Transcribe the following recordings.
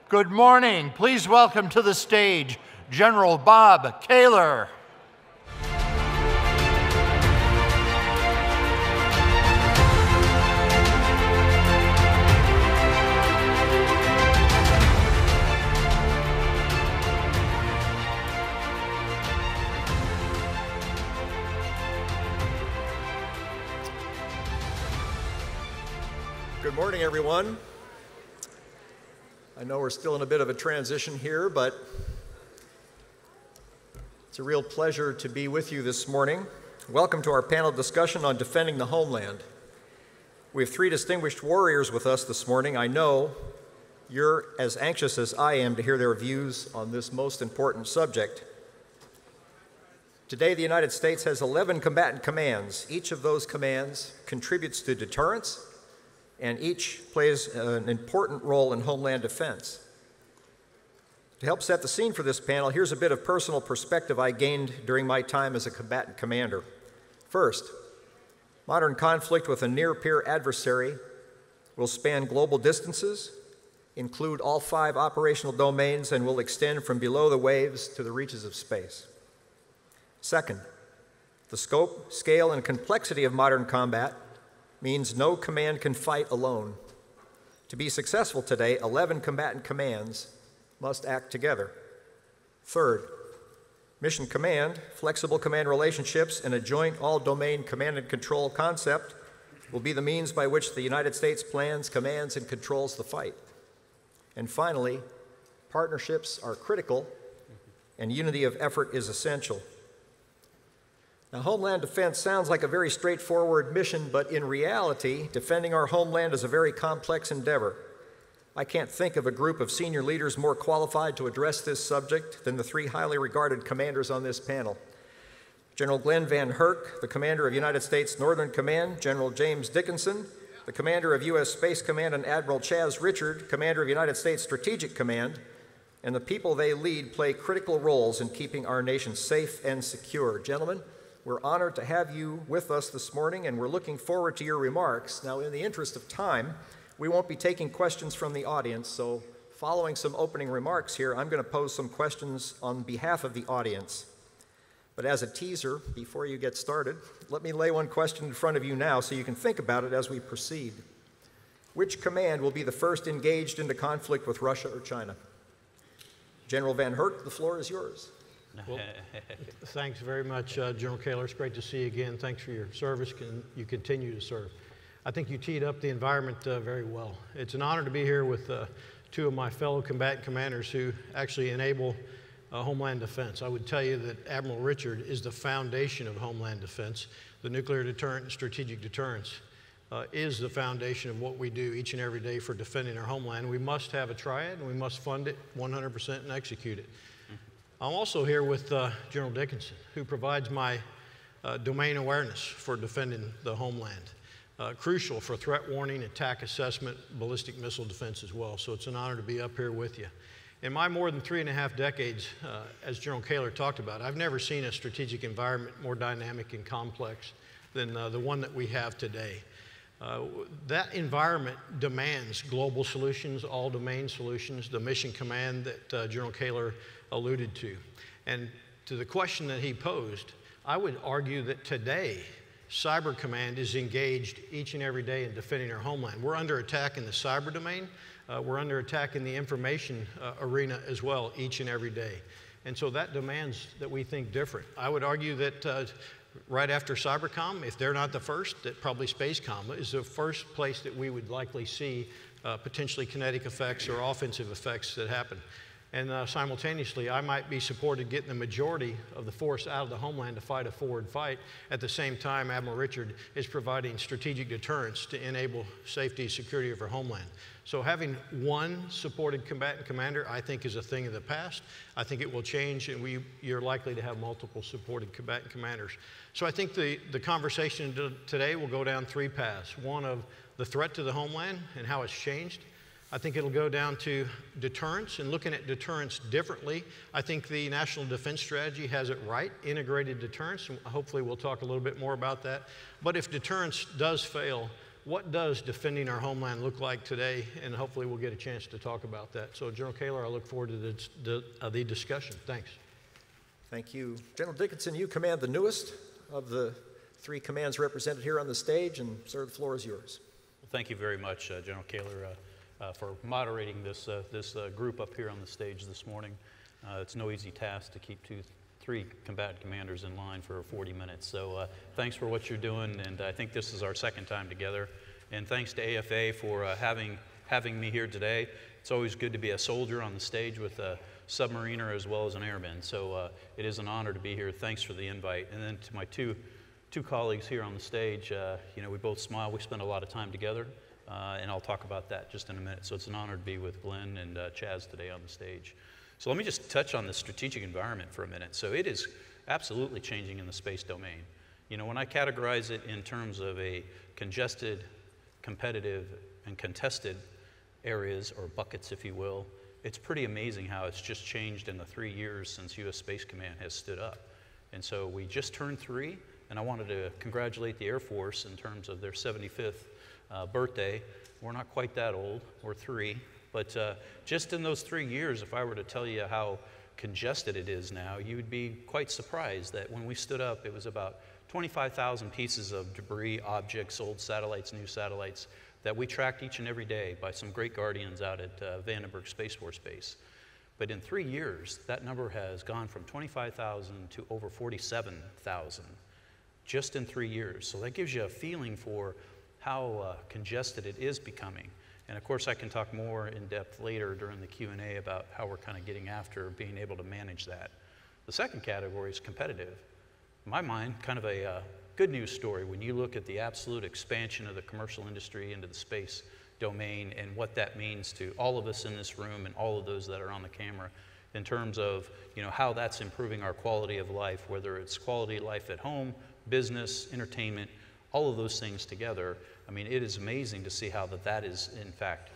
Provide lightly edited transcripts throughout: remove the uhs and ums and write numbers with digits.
Good morning. Please welcome to the stage General Bob Kehler. Good morning, everyone. I know we're still in a bit of a transition here, but it's a real pleasure to be with you this morning. Welcome to our panel discussion on defending the homeland. We have three distinguished warriors with us this morning. I know you're as anxious as I am to hear their views on this most important subject. Today, the United States has 11 combatant commands. Each of those commands contributes to deterrence, and each plays an important role in homeland defense. To help set the scene for this panel, here's a bit of personal perspective I gained during my time as a combatant commander. First, modern conflict with a near-peer adversary will span global distances, include all 5 operational domains, and will extend from below the waves to the reaches of space. Second, the scope, scale, and complexity of modern combat means no command can fight alone. To be successful today, 11 combatant commands must act together. Third, mission command, flexible command relationships, and a joint all-domain command and control concept will be the means by which the United States plans, commands, and controls the fight. And finally, partnerships are critical, and unity of effort is essential. Now, homeland defense sounds like a very straightforward mission, but in reality, defending our homeland is a very complex endeavor. I can't think of a group of senior leaders more qualified to address this subject than the 3 highly regarded commanders on this panel. General Glenn VanHerck, the commander of United States Northern Command, General James Dickinson, the commander of U.S. Space Command, and Admiral Chaz Richard, commander of United States Strategic Command, and the people they lead play critical roles in keeping our nation safe and secure. Gentlemen, we're honored to have you with us this morning, and we're looking forward to your remarks. Now, in the interest of time, we won't be taking questions from the audience, so following some opening remarks here, I'm going to pose some questions on behalf of the audience. But as a teaser, before you get started, let me lay one question in front of you now so you can think about it as we proceed. Which command will be the first engaged into conflict with Russia or China? General VanHerck, the floor is yours. Well, thanks very much, General Kehler. It's great to see you again. Thanks for your service. You continue to serve. I think you teed up the environment very well. It's an honor to be here with 2 of my fellow combatant commanders who actually enable Homeland Defense. I would tell you that Admiral Richard is the foundation of Homeland Defense. The nuclear deterrent and strategic deterrence is the foundation of what we do each and every day for defending our homeland. We must have a triad, and we must fund it 100% and execute it. I'm also here with General Dickinson, who provides my domain awareness for defending the homeland. Crucial for threat warning, attack assessment, ballistic missile defense as well. So it's an honor to be up here with you. In my more than 3.5 decades, as General Kehler talked about, I've never seen a strategic environment more dynamic and complex than the one that we have today. That environment demands global solutions, all domain solutions, the mission command that General Kehler alluded to. And to the question that he posed, I would argue that today, Cyber Command is engaged each and every day in defending our homeland. We're under attack in the cyber domain. We're under attack in the information arena as well each and every day. And so that demands that we think different. I would argue that right after Cybercom, if they're not the first, that probably Spacecom is the first place that we would likely see potentially kinetic effects or offensive effects that happen. And simultaneously, I might be supported getting the majority of the force out of the homeland to fight a forward fight. At the same time, Admiral Richard is providing strategic deterrence to enable safety and security of our homeland. So having one supported combatant commander, I think, is a thing of the past. I think it will change, and you're likely to have multiple supported combatant commanders. So I think the conversation today will go down 3 paths. One of the threat to the homeland and how it's changed. I think it'll go down to deterrence and looking at deterrence differently. I think the National Defense Strategy has it right, integrated deterrence, and hopefully we'll talk a little bit more about that. But if deterrence does fail, what does defending our homeland look like today? And hopefully we'll get a chance to talk about that. So General Kehler, I look forward to the discussion. Thanks. Thank you. General Dickinson, you command the newest of the 3 commands represented here on the stage, and sir, the floor is yours. Well, thank you very much, General Kehler, for moderating this group up here on the stage this morning. It's no easy task to keep 3 combatant commanders in line for 40 minutes. So thanks for what you're doing, and I think this is our 2nd time together. And thanks to AFA for having me here today. It's always good to be a soldier on the stage with a submariner as well as an airman. So it is an honor to be here. Thanks for the invite. And then to my two colleagues here on the stage, you know, we both smile. We spend a lot of time together, and I'll talk about that just in a minute. So it's an honor to be with Glenn and Chaz today on the stage. So let me just touch on the strategic environment for a minute. So it is absolutely changing in the space domain. You know, when I categorize it in terms of a congested, competitive, and contested areas, or buckets, if you will, it's pretty amazing how it's just changed in the 3 years since U.S. Space Command has stood up. And so we just turned 3, and I wanted to congratulate the Air Force in terms of their 75th birthday. We're not quite that old, we're 3. But just in those 3 years, if I were to tell you how congested it is now, you would be quite surprised that when we stood up, it was about 25,000 pieces of debris, objects, old satellites, new satellites, that we tracked each and every day by some great guardians out at Vandenberg Space Force Base. But in 3 years, that number has gone from 25,000 to over 47,000, just in 3 years. So that gives you a feeling for how congested it is becoming. And of course, I can talk more in depth later during the Q&A about how we're kind of getting after being able to manage that. The second category is competitive. In my mind, kind of a good news story when you look at the absolute expansion of the commercial industry into the space domain and what that means to all of us in this room and all of those that are on the camera in terms of, you know, how that's improving our quality of life, whether it's quality of life at home, business, entertainment, all of those things together. I mean, it is amazing to see how that is, in fact,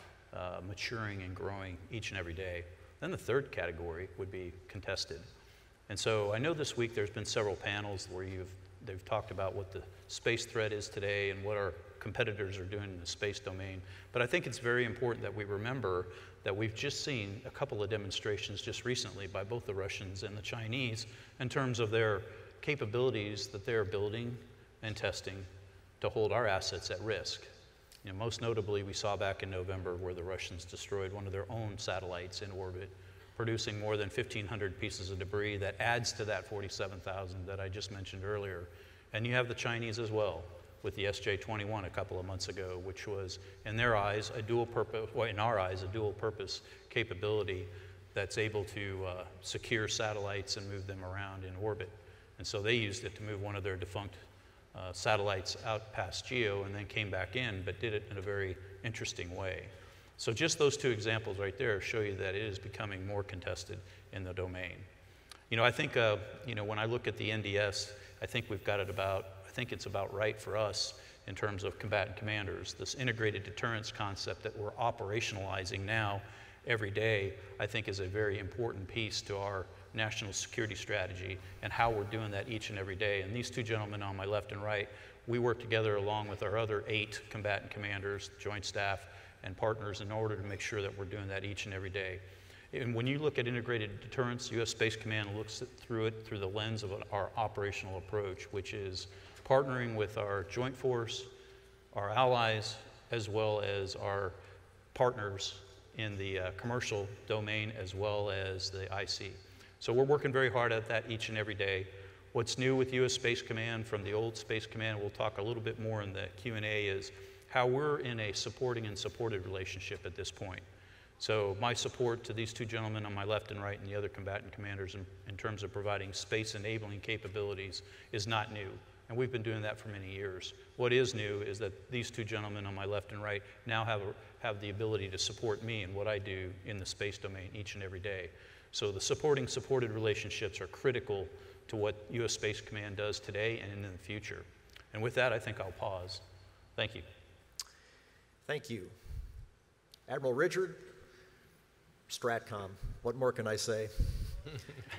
maturing and growing each and every day. Then the third category would be contested. And so I know this week there's been several panels where they've talked about what the space threat is today and what our competitors are doing in the space domain. But I think it's very important that we remember that we've just seen a couple of demonstrations just recently by both the Russians and the Chinese in terms of their capabilities that they're building and testing to hold our assets at risk. You know, most notably, we saw back in November where the Russians destroyed one of their own satellites in orbit, producing more than 1,500 pieces of debris that adds to that 47,000 that I just mentioned earlier. And you have the Chinese as well with the SJ-21 a couple of months ago, which was, in their eyes, a dual purpose, well, in our eyes, a dual purpose capability that's able to secure satellites and move them around in orbit. And so they used it to move one of their defunct satellites out past GEO and then came back in, but did it in a very interesting way. So just those 2 examples right there show you that it is becoming more contested in the domain. You know, I think, you know, when I look at the NDS, I think we've got it about, I think it's about right for us in terms of combatant commanders. This integrated deterrence concept that we're operationalizing now every day, I think is a very important piece to our national security strategy and how we're doing that each and every day. And these 2 gentlemen on my left and right, we work together along with our other 8 combatant commanders, joint staff, and partners in order to make sure that we're doing that each and every day. And when you look at integrated deterrence, U.S. Space Command looks through it through the lens of our operational approach, which is partnering with our joint force, our allies, as well as our partners in the commercial domain, as well as the IC. So we're working very hard at that each and every day. What's new with U.S. Space Command from the old Space Command, we'll talk a little bit more in the Q&A, is how we're in a supporting and supported relationship at this point. So my support to these 2 gentlemen on my left and right and the other combatant commanders in terms of providing space enabling capabilities is not new. And we've been doing that for many years. What is new is that these 2 gentlemen on my left and right now have the ability to support me in what I do in the space domain each and every day. So the supported relationships are critical to what U.S. Space Command does today and in the future. And with that, I think I'll pause. Thank you. Thank you. Admiral Richard, STRATCOM, what more can I say?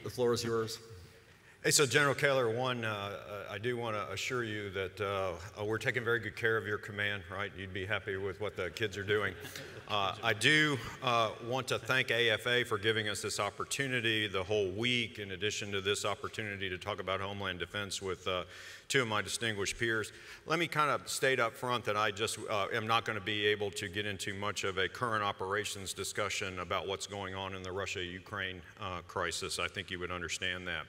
The floor is yours. Hey, so General Kehler, one, I do want to assure you that we're taking very good care of your command, right? You'd be happy with what the kids are doing. I do want to thank AFA for giving us this opportunity the whole week, in addition to this opportunity to talk about Homeland Defense with two of my distinguished peers. Let me kind of state up front that I just am not going to be able to get into much of a current operations discussion about what's going on in the Russia-Ukraine crisis. I think you would understand that.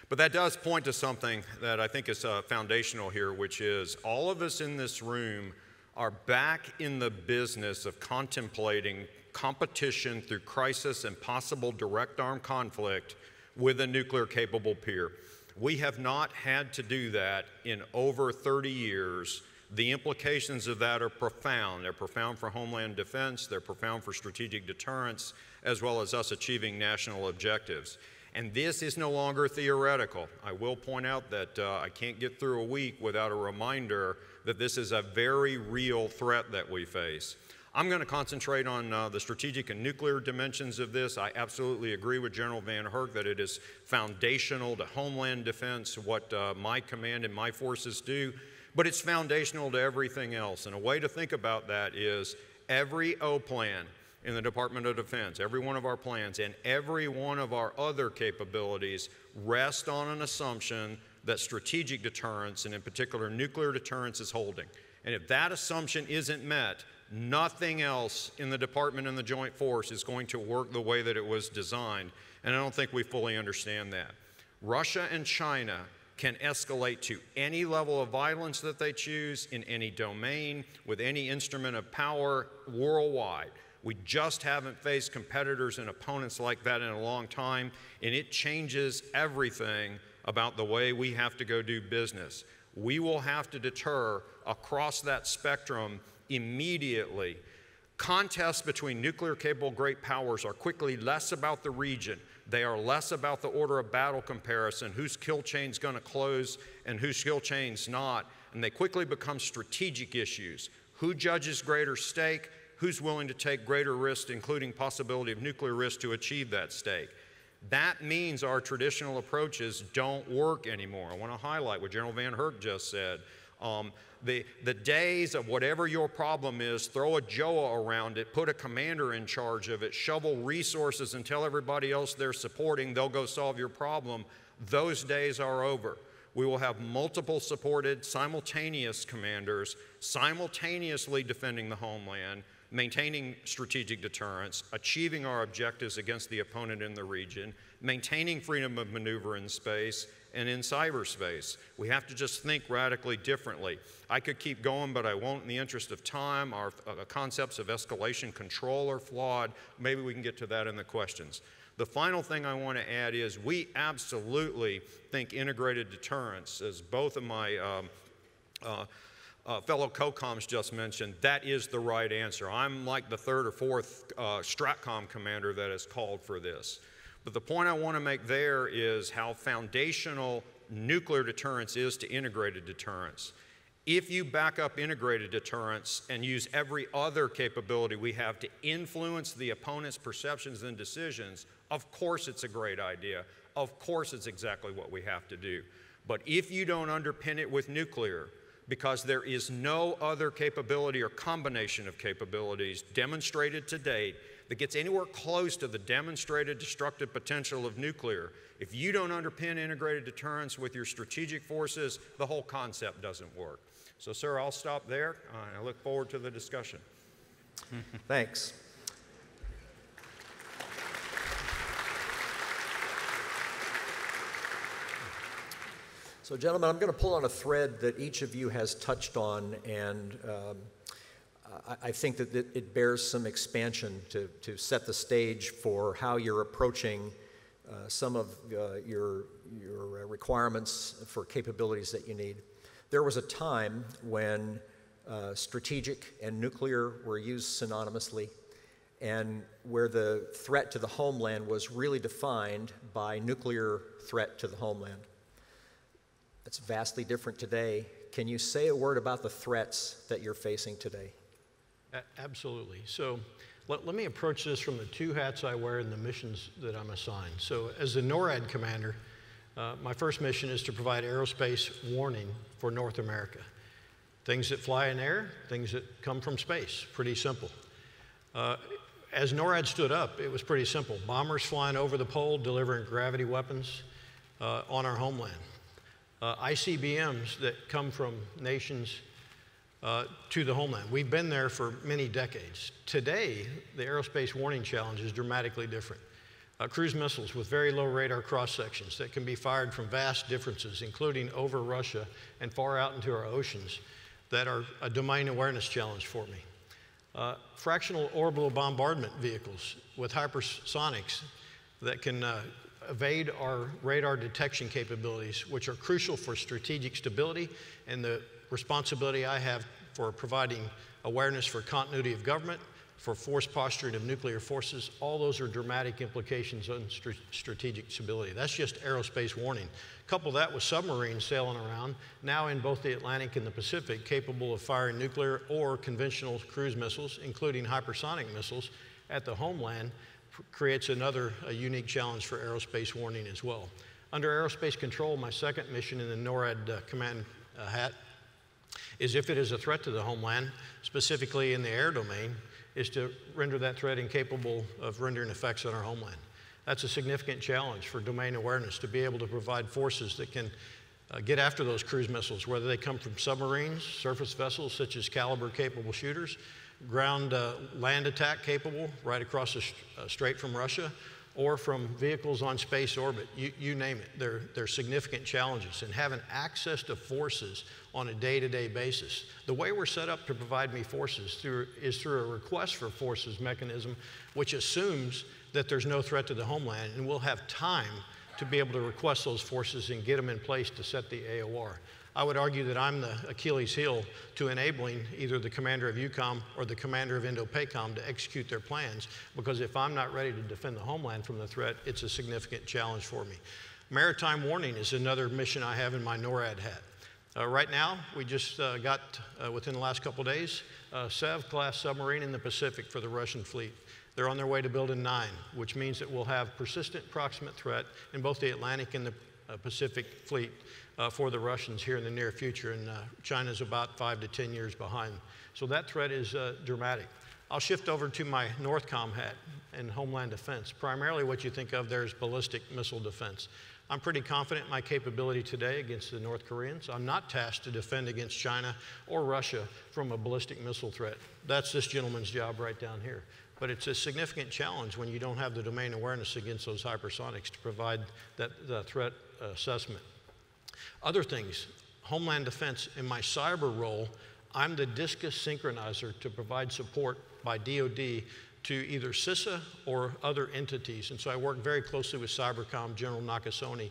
But that does point to something that I think is foundational here, which is all of us in this room are back in the business of contemplating competition through crisis and possible direct armed conflict with a nuclear-capable peer. We have not had to do that in over 30 years. The implications of that are profound. They're profound for Homeland Defense, they're profound for strategic deterrence, as well as us achieving national objectives. And this is no longer theoretical. I will point out that I can't get through a week without a reminder that this is a very real threat that we face. I'm going to concentrate on the strategic and nuclear dimensions of this. I absolutely agree with General VanHerck that it is foundational to Homeland Defense, what my command and my forces do, but it's foundational to everything else. And a way to think about that is every O plan in the Department of Defense, every one of our plans, and every one of our other capabilities rest on an assumption that strategic deterrence, and in particular nuclear deterrence, is holding. And if that assumption isn't met, nothing else in the Department and the Joint Force is going to work the way that it was designed. And I don't think we fully understand that. Russia and China can escalate to any level of violence that they choose in any domain with any instrument of power worldwide. We just haven't faced competitors and opponents like that in a long time, and it changes everything about the way we have to go do business. We will have to deter across that spectrum immediately. Contests between nuclear-capable great powers are quickly less about the region. They are less about the order of battle comparison, whose kill chain's going to close and whose kill chain's not, and they quickly become strategic issues. Who judges greater stake? Who's willing to take greater risk, including possibility of nuclear risk, to achieve that stake? That means our traditional approaches don't work anymore. I want to highlight what General VanHerck just said. The days of whatever your problem is, throw a JOA around it, put a commander in charge of it, shovel resources and tell everybody else they're supporting, they'll go solve your problem. Those days are over. We will have multiple supported simultaneous commanders simultaneously defending the homeland, maintaining strategic deterrence, achieving our objectives against the opponent in the region, maintaining freedom of maneuver in space and in cyberspace. We have to just think radically differently. I could keep going, but I won't in the interest of time. Our concepts of escalation control are flawed. Maybe we can get to that in the questions. The final thing I want to add is we absolutely think integrated deterrence, as both of my fellow COCOMs just mentioned, that is the right answer. I'm like the third or fourth STRATCOM commander that has called for this. But the point I want to make there is how foundational nuclear deterrence is to integrated deterrence. If you back up integrated deterrence and use every other capability we have to influence the opponent's perceptions and decisions, of course it's a great idea. Of course it's exactly what we have to do. But if you don't underpin it with nuclear, because there is no other capability or combination of capabilities demonstrated to date that gets anywhere close to the demonstrated destructive potential of nuclear. If you don't underpin integrated deterrence with your strategic forces, the whole concept doesn't work. So, sir, I'll stop there. I look forward to the discussion. Thanks. So, gentlemen, I'm going to pull on a thread that each of you has touched on, and I think that it bears some expansion to set the stage for how you're approaching some of your requirements for capabilities that you need. There was a time when strategic and nuclear were used synonymously, and where the threat to the homeland was really defined by nuclear threat to the homeland. It's vastly different today. Can you say a word about the threats that you're facing today? Absolutely. So let me approach this from the two hats I wear and the missions that I'm assigned. So as the NORAD commander, My first mission is to provide aerospace warning for North America. Things that fly in air, things that come from space, pretty simple. As NORAD stood up, it was pretty simple. Bombers flying over the pole, delivering gravity weapons on our homeland. ICBMs that come from nations to the homeland. We've been there for many decades. Today, the aerospace warning challenge is dramatically different. Cruise missiles with very low radar cross-sections that can be fired from vast distances, including over Russia and far out into our oceans, that are a domain awareness challenge for me. Fractional orbital bombardment vehicles with hypersonics that can evade our radar detection capabilities, which are crucial for strategic stability and the responsibility I have for providing awareness for continuity of government, for force posturing of nuclear forces. All those are dramatic implications on strategic stability. That's just aerospace warning. Couple that with submarines sailing around, now in both the Atlantic and the Pacific, capable of firing nuclear or conventional cruise missiles, including hypersonic missiles, at the homeland, creates another unique challenge for aerospace warning as well. Under aerospace control, my second mission in the NORAD command hat is, if it is a threat to the homeland, specifically in the air domain, is to render that threat incapable of rendering effects on our homeland. That's a significant challenge for domain awareness, to be able to provide forces that can get after those cruise missiles, whether they come from submarines, surface vessels such as caliber-capable shooters, ground land attack capable right across the strait from Russia, or from vehicles on space orbit. You name it. They're significant challenges. And having access to forces on a day-to-day basis. The way we're set up to provide me forces is through a request for forces mechanism, which assumes that there's no threat to the homeland, and we'll have time to be able to request those forces and get them in place to set the AOR. I would argue that I'm the Achilles heel to enabling either the commander of EUCOM or the commander of INDOPACOM to execute their plans, because if I'm not ready to defend the homeland from the threat, it's a significant challenge for me. Maritime Warning is another mission I have in my NORAD hat. Right now, we just got, within the last couple days, a SEV-class submarine in the Pacific for the Russian fleet. They're on their way to building 9, which means that we'll have persistent proximate threat in both the Atlantic and the Pacific fleet for the Russians here in the near future, and China's about 5 to 10 years behind. So that threat is dramatic. I'll shift over to my NORTHCOM hat and Homeland Defense. Primarily what you think of there is ballistic missile defense. I'm pretty confident in my capability today against the North Koreans. I'm not tasked to defend against China or Russia from a ballistic missile threat. That's this gentleman's job right down here. But it's a significant challenge when you don't have the domain awareness against those hypersonics to provide that threat assessment. Other things, Homeland Defense, in my cyber role, I'm the discus synchronizer to provide support by DoD to either CISA or other entities. And so I work very closely with Cybercom, General Nakasone,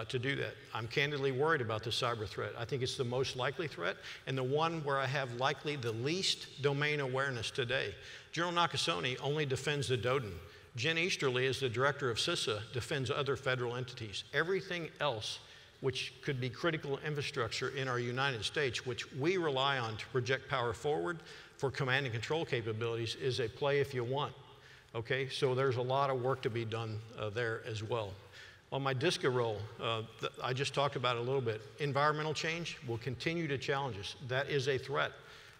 to do that. I'm candidly worried about the cyber threat. I think it's the most likely threat and the one where I have likely the least domain awareness today. General Nakasone only defends the DoDN. Jen Easterly, as the director of CISA, defends other federal entities. Everything else which could be critical infrastructure in our United States, which we rely on to project power forward for command and control capabilities, is a play if you want. Okay, so there's a lot of work to be done there as well. On my DISCA role, I just talked about it a little bit. Environmental change will continue to challenge us. That is a threat.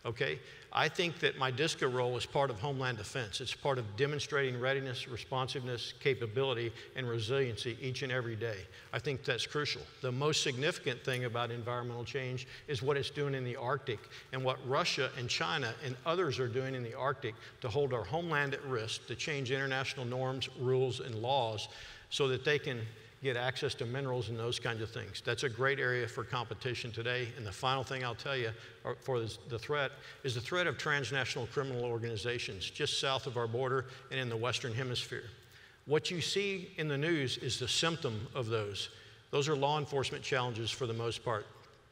Okay, I think that my DISCA role is part of Homeland Defense. It's part of demonstrating readiness, responsiveness, capability, and resiliency each and every day. I think that's crucial. The most significant thing about environmental change is what it's doing in the Arctic and what Russia and China and others are doing in the Arctic to hold our homeland at risk, to change international norms, rules, and laws so that they can get access to minerals and those kinds of things. That's a great area for competition today. And the final thing I'll tell you for the threat is the threat of transnational criminal organizations just south of our border and in the Western Hemisphere. What you see in the news is the symptom of those. Those are law enforcement challenges for the most part.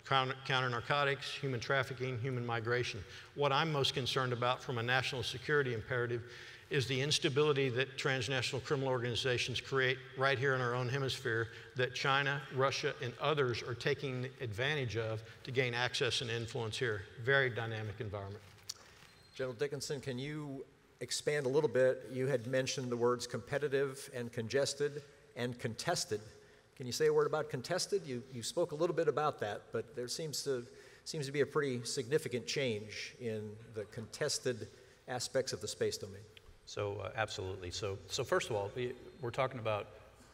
Counter narcotics, human trafficking, human migration. What I'm most concerned about from a national security imperative is the instability that transnational criminal organizations create right here in our own hemisphere that China, Russia, and others are taking advantage of to gain access and influence here. Very dynamic environment. General Dickinson, can you expand a little bit? You had mentioned the words competitive and congested and contested. Can you say a word about contested? You spoke a little bit about that, but there seems to be a pretty significant change in the contested aspects of the space domain. So absolutely. So first of all, we're talking about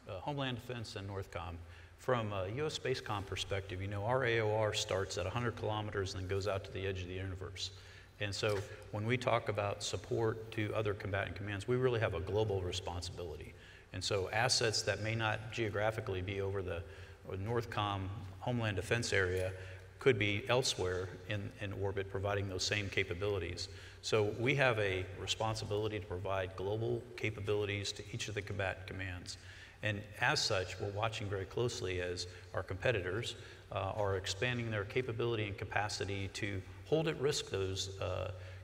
Homeland Defense and Northcom. From a U.S. Spacecom perspective, you know, our AOR starts at 100 kilometers and then goes out to the edge of the universe. And so when we talk about support to other combatant commands, we really have a global responsibility. And so assets that may not geographically be over the Northcom Homeland Defense area could be elsewhere in orbit providing those same capabilities. So we have a responsibility to provide global capabilities to each of the combatant commands. And as such, we're watching very closely as our competitors are expanding their capability and capacity to hold at risk those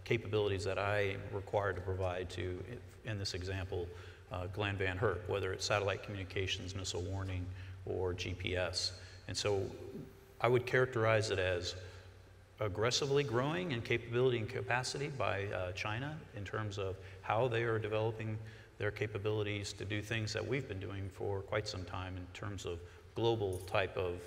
capabilities that I am required to provide to, in this example, Glenn VanHerck, whether it's satellite communications, missile warning, or GPS. And so I would characterize it as aggressively growing in capability and capacity by China in terms of how they are developing their capabilities to do things that we've been doing for quite some time in terms of global type of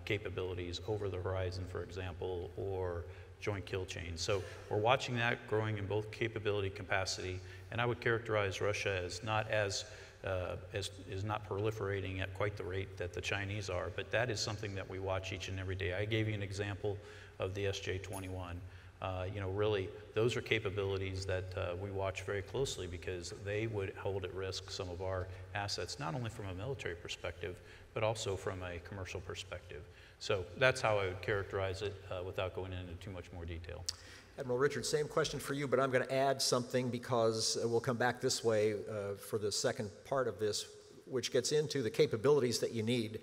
capabilities over the horizon, for example, or joint kill chains. So we're watching that growing in both capability capacity, and I would characterize Russia as not is not proliferating at quite the rate that the Chinese are, but that is something that we watch each and every day. I gave you an example of the SJ-21. You know, really, those are capabilities that we watch very closely because they would hold at risk some of our assets, not only from a military perspective, but also from a commercial perspective. So that's how I would characterize it without going into too much more detail. Admiral Richard, same question for you, but I'm going to add something because we'll come back this way for the second part of this, which gets into the capabilities that you need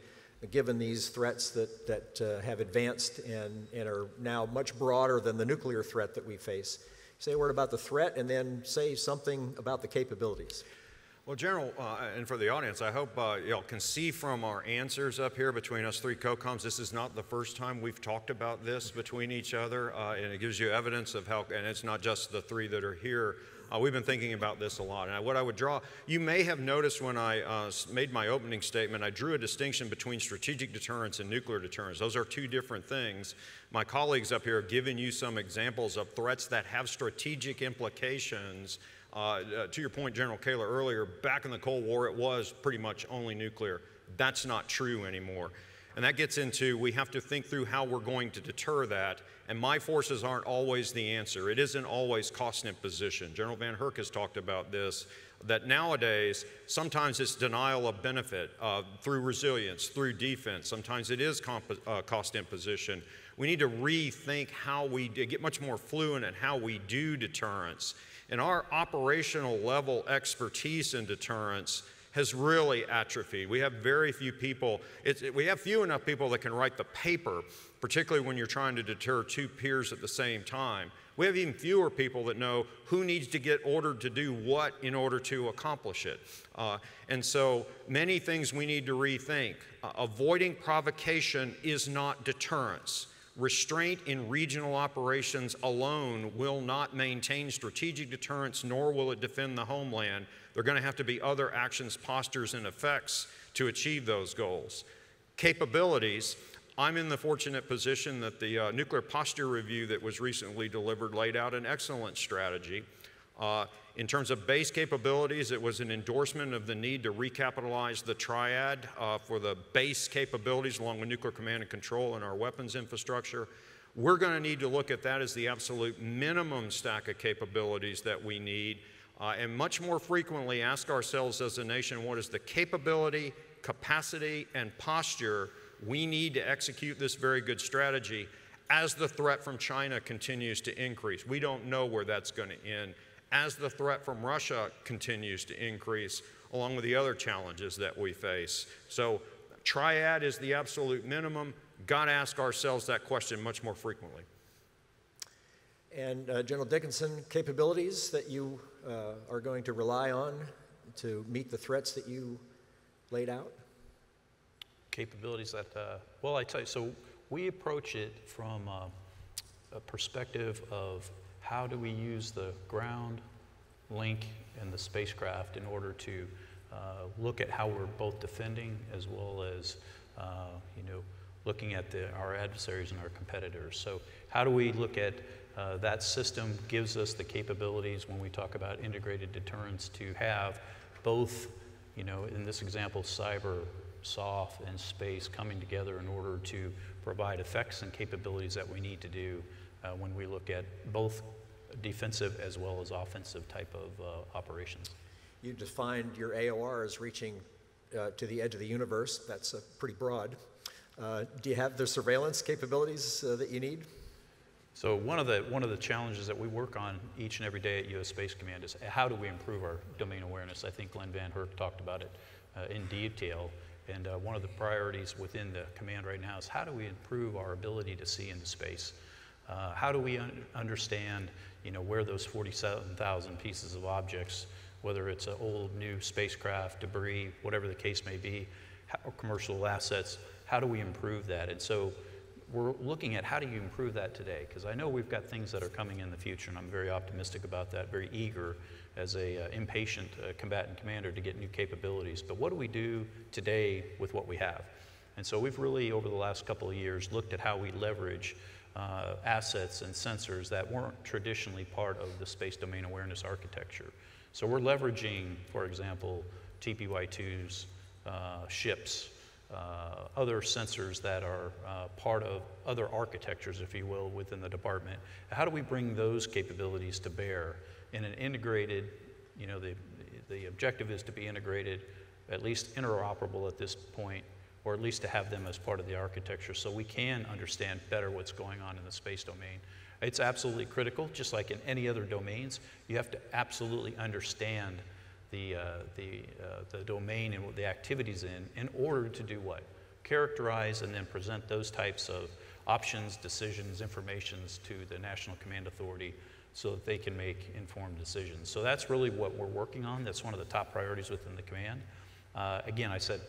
given these threats that have advanced and are now much broader than the nuclear threat that we face. Say a word about the threat and then say something about the capabilities. Well, General, and for the audience, I hope y'all can see from our answers up here between us three COCOMs, this is not the first time we've talked about this between each other, and it gives you evidence of how, and it's not just the three that are here. We've been thinking about this a lot. And what I would draw, you may have noticed when I made my opening statement, I drew a distinction between strategic deterrence and nuclear deterrence. Those are two different things. My colleagues up here have given you some examples of threats that have strategic implications. To your point, General Kehler, earlier, back in the Cold War, it was pretty much only nuclear. That's not true anymore. And that gets into, we have to think through how we're going to deter that. And my forces aren't always the answer. It isn't always cost imposition. General VanHerck has talked about this, that nowadays, sometimes it's denial of benefit through resilience, through defense. Sometimes it is cost imposition. We need to rethink how we get much more fluent in how we do deterrence. And our operational level expertise in deterrence has really atrophied. We have very few people, we have few enough people that can write the paper, particularly when you're trying to deter two peers at the same time. We have even fewer people that know who needs to get ordered to do what in order to accomplish it. And so many things we need to rethink. Avoiding provocation is not deterrence. Restraint in regional operations alone will not maintain strategic deterrence, nor will it defend the homeland. There are going to have to be other actions, postures, and effects to achieve those goals. Capabilities. I'm in the fortunate position that the nuclear posture review that was recently delivered laid out an excellent strategy. In terms of base capabilities, it was an endorsement of the need to recapitalize the triad for the base capabilities along with nuclear command and control and our weapons infrastructure. We're going to need to look at that as the absolute minimum stack of capabilities that we need, and much more frequently ask ourselves as a nation, what is the capability, capacity, and posture we need to execute this very good strategy as the threat from China continues to increase. We don't know where that's going to end. As the threat from Russia continues to increase, along with the other challenges that we face. So triad is the absolute minimum. Got to ask ourselves that question much more frequently. And General Dickinson, capabilities that you are going to rely on to meet the threats that you laid out? Capabilities that, well, I tell you, so we approach it from a perspective of how do we use the ground, link, and the spacecraft in order to look at how we're both defending as well as looking at our adversaries and our competitors. So how do we look at that system gives us the capabilities when we talk about integrated deterrence to have both, in this example, cyber, soft, and space coming together in order to provide effects and capabilities that we need to do when we look at both defensive as well as offensive type of operations. You defined your AOR as reaching to the edge of the universe. That's pretty broad. Do you have the surveillance capabilities that you need? So one of the challenges that we work on each and every day at U.S. Space Command is how do we improve our domain awareness? I think Glenn VanHerck talked about it in detail. And one of the priorities within the command right now is how do we improve our ability to see into space? How do we understand, where those 47,000 pieces of objects, whether it's an old, new spacecraft, debris, whatever the case may be, or commercial assets, how do we improve that? And so we're looking at how do you improve that today? Because I know we've got things that are coming in the future, and I'm very optimistic about that, very eager as a impatient combatant commander to get new capabilities. But what do we do today with what we have? And so we've really, over the last couple of years, looked at how we leverage assets and sensors that weren't traditionally part of the space domain awareness architecture. So we're leveraging, for example, TPY-2s, ships, other sensors that are part of other architectures, if you will, within the department. How do we bring those capabilities to bear in an integrated, the objective is to be integrated, at least interoperable at this point, or at least to have them as part of the architecture so we can understand better what's going on in the space domain. It's absolutely critical, just like in any other domains. You have to absolutely understand the domain and what the activities in order to do what? Characterize and then present those types of options, decisions, informations to the National Command Authority so that they can make informed decisions. So that's really what we're working on. That's one of the top priorities within the command. Again, I said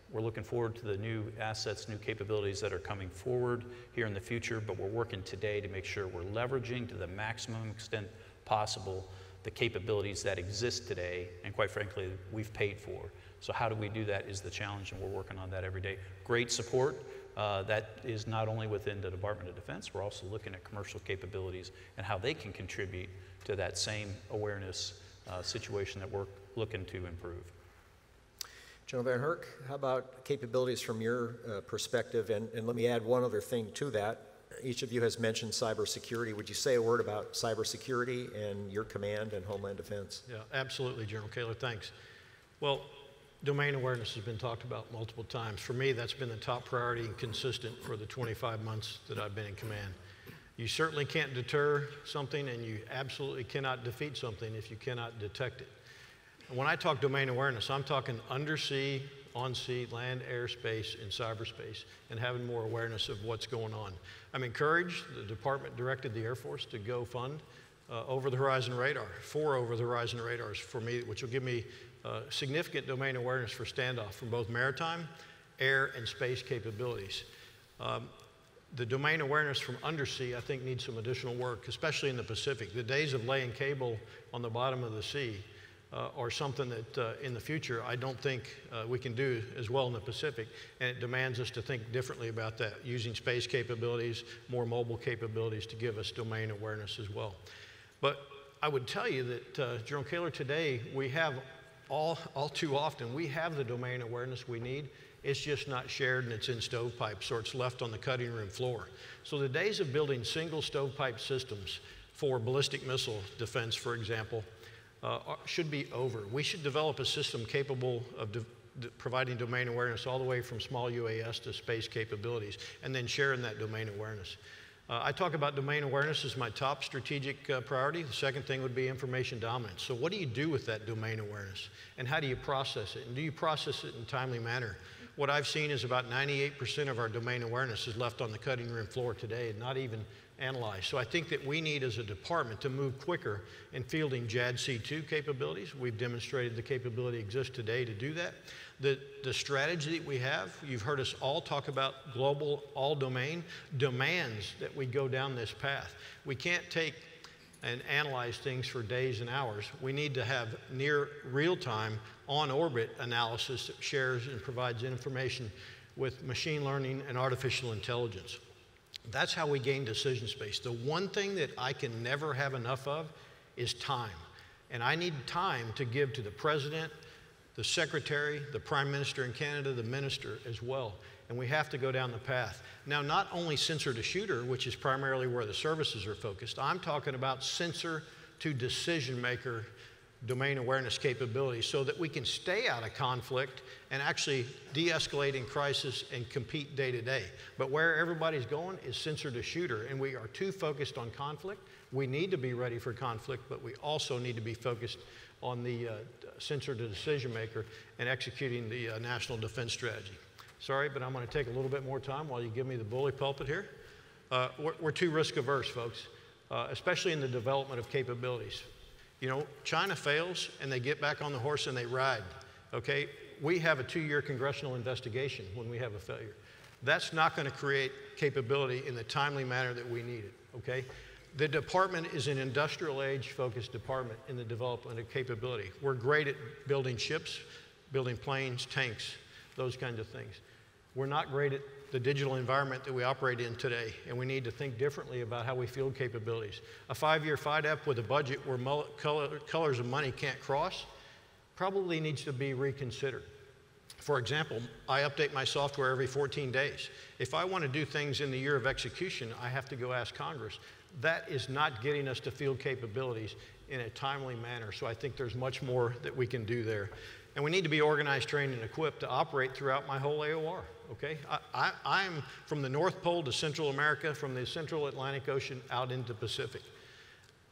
we're looking forward to the new assets, new capabilities that are coming forward here in the future, but we're working today to make sure we're leveraging to the maximum extent possible the capabilities that exist today, and quite frankly, we've paid for. So how do we do that is the challenge, and we're working on that every day. Great support. That is not only within the Department of Defense, we're also looking at commercial capabilities and how they can contribute to that same awareness situation that we're looking to improve. General VanHerck, how about capabilities from your perspective? And let me add one other thing to that. Each of you has mentioned cybersecurity. Would you say a word about cybersecurity and your command and Homeland Defense? Yeah, absolutely, General Kehler, thanks. Well, domain awareness has been talked about multiple times. For me, that's been the top priority and consistent for the 25 months that I've been in command. You certainly can't deter something, and you absolutely cannot defeat something if you cannot detect it. And when I talk domain awareness, I'm talking undersea, on sea, land, airspace, and cyberspace, and having more awareness of what's going on. I'm encouraged. The department directed the Air Force to go fund over-the-horizon radar, 4 over-the-horizon radars for me, which will give me significant domain awareness for standoff from both maritime, air, and space capabilities. The domain awareness from undersea, I think, needs some additional work, especially in the Pacific. The days of laying cable on the bottom of the sea are something that in the future I don't think we can do as well in the Pacific, and it demands us to think differently about that, using space capabilities, more mobile capabilities to give us domain awareness as well. But I would tell you that, General Kehler, today we have all too often, we have the domain awareness we need. It's just not shared, and it's in stovepipes, or it's left on the cutting room floor. So the days of building single stovepipe systems for ballistic missile defense, for example, should be over. We should develop a system capable of providing domain awareness all the way from small UAS to space capabilities, and then sharing that domain awareness. I talk about domain awareness as my top strategic priority. The second thing would be information dominance. So what do you do with that domain awareness, and how do you process it? And do you process it in a timely manner? What I've seen is about 98% of our domain awareness is left on the cutting room floor today and not even analyzed. So I think that we need as a department to move quicker in fielding JADC2 capabilities. We've demonstrated the capability exists today to do that. The strategy that we have, you've heard us all talk about global all domain, demands that we go down this path. We can't take and analyze things for days and hours. We need to have near real-time, on-orbit analysis that shares and provides information with machine learning and artificial intelligence. That's how we gain decision space. The one thing that I can never have enough of is time. And I need time to give to the President, the Secretary, the Prime Minister in Canada, the Minister as well. And we have to go down the path. Now, not only sensor to shooter, which is primarily where the services are focused, I'm talking about sensor to decision maker domain awareness capabilities so that we can stay out of conflict and actually de-escalate in crisis and compete day to day. But where everybody's going is sensor to shooter, and we are too focused on conflict. We need to be ready for conflict, but we also need to be focused on the sensor to decision maker and executing the national defense strategy. Sorry, but I'm going to take a little bit more time while you give me the bully pulpit here. We're too risk averse, folks, especially in the development of capabilities. You know, China fails and they get back on the horse and they ride, okay? We have a 2-year congressional investigation when we have a failure. That's not going to create capability in the timely manner that we need it, okay? The department is an industrial age focused department in the development of capability. We're great at building ships, building planes, tanks, those kinds of things. We're not great at the digital environment that we operate in today, and we need to think differently about how we field capabilities. A 5-year FIDEP with a budget where colors of money can't cross probably needs to be reconsidered. For example, I update my software every 14 days. If I want to do things in the year of execution, I have to go ask Congress. That is not getting us to field capabilities in a timely manner, so I think there's much more that we can do there. And we need to be organized, trained, and equipped to operate throughout my whole AOR, okay? I'm from the North Pole to Central America, from the Central Atlantic Ocean out into the Pacific.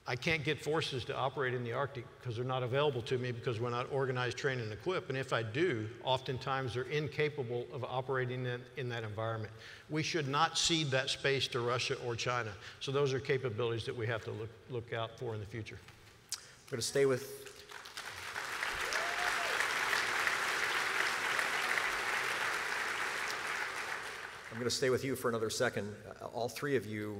I can't get forces to operate in the Arctic because they're not available to me because we're not organized, trained, and equipped. And if I do, oftentimes they're incapable of operating in that environment. We should not cede that space to Russia or China. So those are capabilities that we have to look out for in the future. I'm going to stay with I'm going to stay with you for another second. All three of you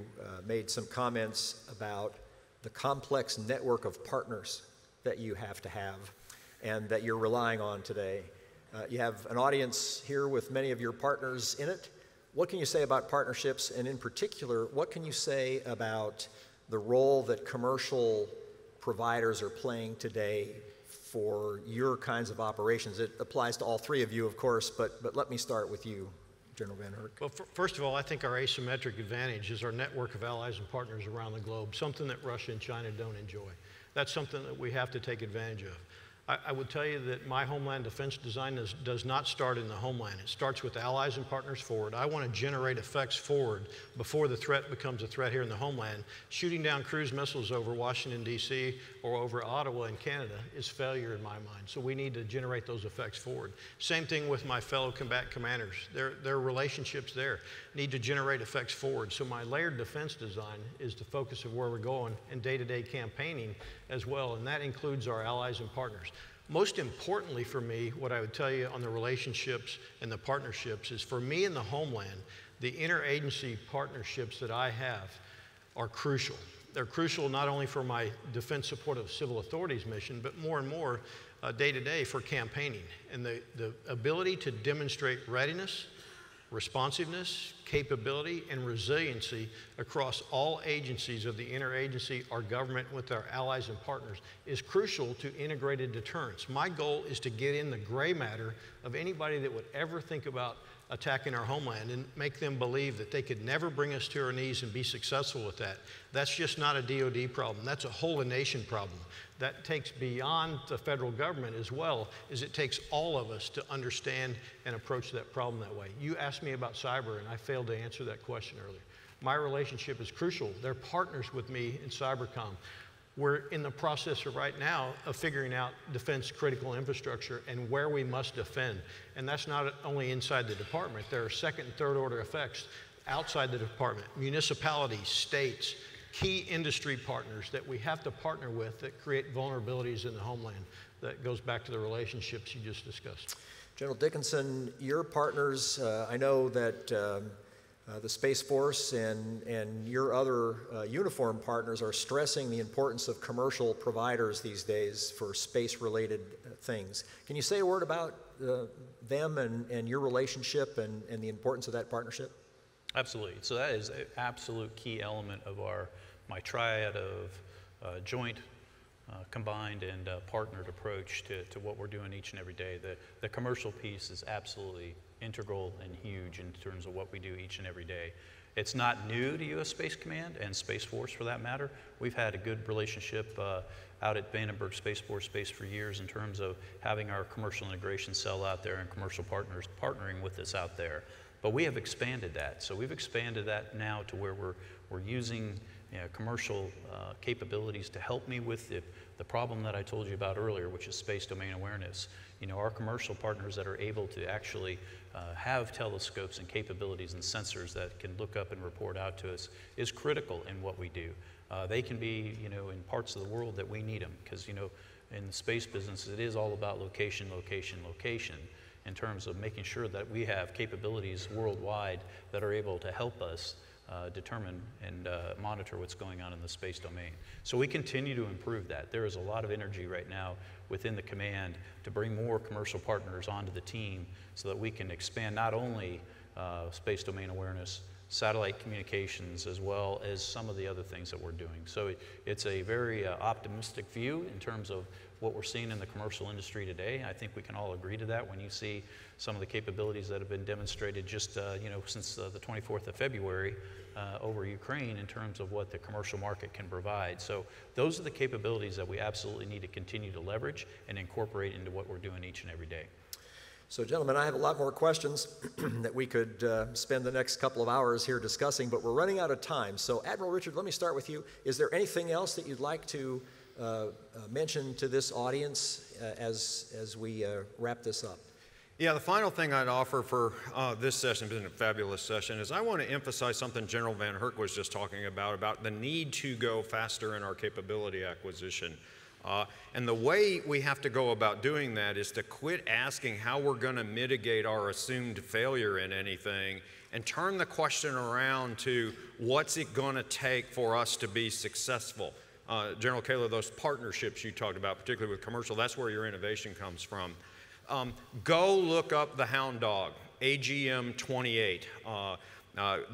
made some comments about the complex network of partners that you have to have and that you're relying on today. You have an audience here with many of your partners in it. What can you say about partnerships, and in particular, what can you say about the role that commercial providers are playing today for your kinds of operations? It applies to all three of you, of course, but let me start with you, General VanHerck. Well, first of all, I think our asymmetric advantage is our network of allies and partners around the globe, something that Russia and China don't enjoy. That's something that we have to take advantage of. I would tell you that my homeland defense design does not start in the homeland. It starts with allies and partners forward. I want to generate effects forward before the threat becomes a threat here in the homeland. Shooting down cruise missiles over Washington, D.C. or over Ottawa in Canada is failure in my mind. So we need to generate those effects forward. Same thing with my fellow combatant commanders. Their relationships there need to generate effects forward. So my layered defense design is the focus of where we're going and day-to-day campaigning as well, and that includes our allies and partners. Most importantly for me, what I would tell you on the relationships and the partnerships is, for me in the homeland, the interagency partnerships that I have are crucial. They're crucial not only for my defense support of civil authorities mission, but more and more day to day for campaigning. And the ability to demonstrate readiness, responsiveness, capability, and resiliency across all agencies of the interagency, our government with our allies and partners is crucial to integrated deterrence. My goal is to get in the gray matter of anybody that would ever think about attacking our homeland and make them believe that they could never bring us to our knees and be successful with that. That's just not a DOD problem. That's a whole nation problem. That takes beyond the federal government as well, as it takes all of us to understand and approach that problem that way. You asked me about cyber, and I failed to answer that question earlier. My relationship is crucial. They're partners with me in cybercom. We're in the process right now of figuring out defense critical infrastructure and where we must defend. And that's not only inside the department. There are second and third order effects outside the department, municipalities, states, key industry partners that we have to partner with that create vulnerabilities in the homeland. That goes back to the relationships you just discussed. General Dickinson, your partners, I know that The Space Force and your other uniform partners are stressing the importance of commercial providers these days for space-related things. Can you say a word about them and your relationship and the importance of that partnership? Absolutely. So that is an absolute key element of my triad of joint, combined, and partnered approach to what we're doing each and every day. The commercial piece is absolutely integral and huge in terms of what we do each and every day. It's not new to U.S. Space Command and Space Force for that matter. We've had a good relationship out at Vandenberg Space Force Base for years in terms of having our commercial integration cell out there and commercial partners partnering with us out there. But we have expanded that. So we've expanded that now to where we're using commercial capabilities to help me with the problem that I told you about earlier, which is space domain awareness. Our commercial partners that are able to actually have telescopes and capabilities and sensors that can look up and report out to us is critical in what we do. They can be, in parts of the world that we need them, because, in the space business, it is all about location, location, location, in terms of making sure that we have capabilities worldwide that are able to help us determine and monitor what's going on in the space domain. So we continue to improve that. There is a lot of energy right now within the command to bring more commercial partners onto the team so that we can expand not only space domain awareness, satellite communications, as well as some of the other things that we're doing. So it's a very optimistic view in terms of what we're seeing in the commercial industry today. I think we can all agree to that when you see some of the capabilities that have been demonstrated just since the 24th of February over Ukraine in terms of what the commercial market can provide. So those are the capabilities that we absolutely need to continue to leverage and incorporate into what we're doing each and every day. So, gentlemen, I have a lot more questions that we could spend the next couple of hours here discussing, but we're running out of time. So, Admiral Richard, let me start with you. Is there anything else that you'd like to mention to this audience as we wrap this up? Yeah, the final thing I'd offer for this session, it's been a fabulous session, is I want to emphasize something General VanHerck was just talking about the need to go faster in our capability acquisition. And the way we have to go about doing that is to quit asking how we're going to mitigate our assumed failure in anything and turn the question around to what's it going to take for us to be successful. General Kehler, those partnerships you talked about, particularly with commercial, that's where your innovation comes from. Go look up the Hound Dog, AGM 28.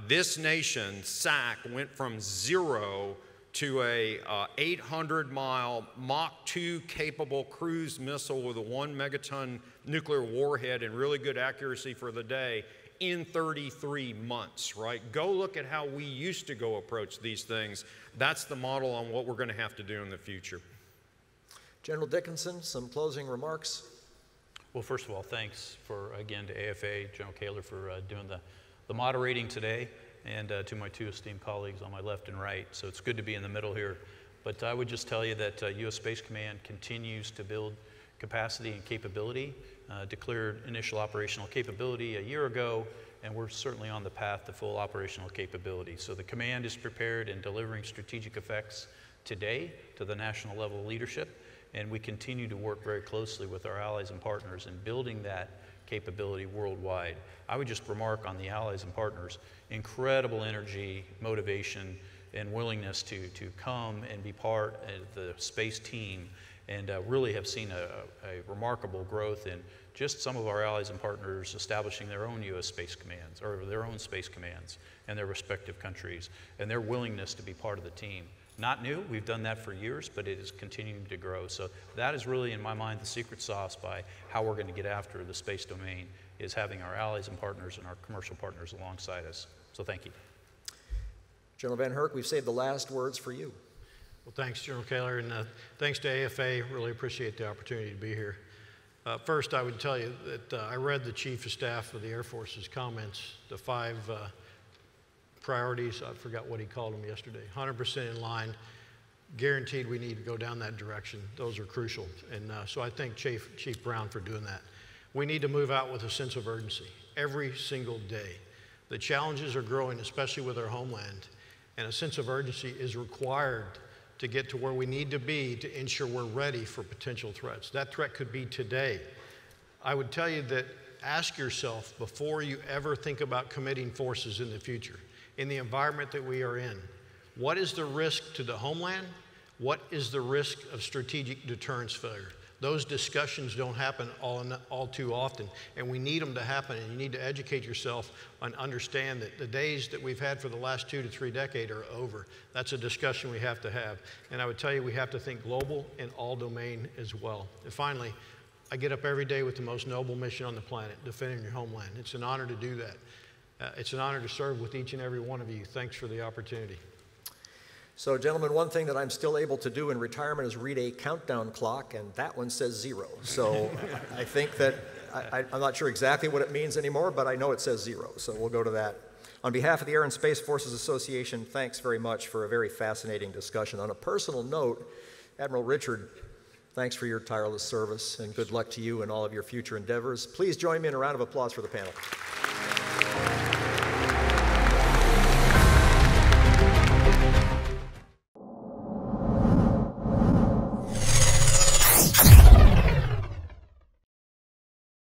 This nation, SAC, went from 0 to a 800-mile Mach 2 capable cruise missile with a 1 megaton nuclear warhead and really good accuracy for the day in 33 months, right? Go look at how we used to go approach these things. That's the model on what we're going to have to do in the future. General Dickinson, some closing remarks? Well, first of all, thanks again to AFA, General Kehler, for doing the moderating today, and to my two esteemed colleagues on my left and right. So it's good to be in the middle here. But I would just tell you that U.S. Space Command continues to build capacity and capability, declared initial operational capability a year ago, and we're certainly on the path to full operational capability. So the command is prepared and delivering strategic effects today to the national level leadership, and we continue to work very closely with our allies and partners in building that capability worldwide. I would just remark on the allies and partners, incredible energy, motivation, and willingness to come and be part of the space team, and really have seen a remarkable growth in just some of our allies and partners establishing their own U.S. space commands, or their own space commands in their respective countries, and their willingness to be part of the team. Not new, we've done that for years, but it is continuing to grow. So that is really, in my mind, the secret sauce by how we're going to get after the space domain, is having our allies and partners and our commercial partners alongside us. So thank you. General VanHerck, we've saved the last words for you. Well, thanks, General Kehler, and thanks to AFA. Really appreciate the opportunity to be here. First, I would tell you that I read the Chief of Staff of the Air Force's comments, the 5 priorities. I forgot what he called them yesterday. 100% in line, guaranteed we need to go down that direction. Those are crucial, and so I thank Chief Brown for doing that. We need to move out with a sense of urgency every single day. The challenges are growing, especially with our homeland, and a sense of urgency is required to get to where we need to be to ensure we're ready for potential threats. That threat could be today. I would tell you that ask yourself before you ever think about committing forces in the future, in the environment that we are in, what is the risk to the homeland? What is the risk of strategic deterrence failure? Those discussions don't happen all too often, and we need them to happen, and you need to educate yourself and understand that the days that we've had for the last 2 to 3 decades are over. That's a discussion we have to have. And I would tell you, we have to think global in all domain as well. And finally, I get up every day with the most noble mission on the planet, defending your homeland. It's an honor to do that. It's an honor to serve with each and every one of you. Thanks for the opportunity. So, gentlemen, one thing that I'm still able to do in retirement is read a countdown clock, and that one says 0. So I think that, I'm not sure exactly what it means anymore, but I know it says 0, so we'll go to that. On behalf of the Air and Space Forces Association, thanks very much for a very fascinating discussion. On a personal note, Admiral Richard, thanks for your tireless service, and good luck to you in all of your future endeavors. Please join me in a round of applause for the panel.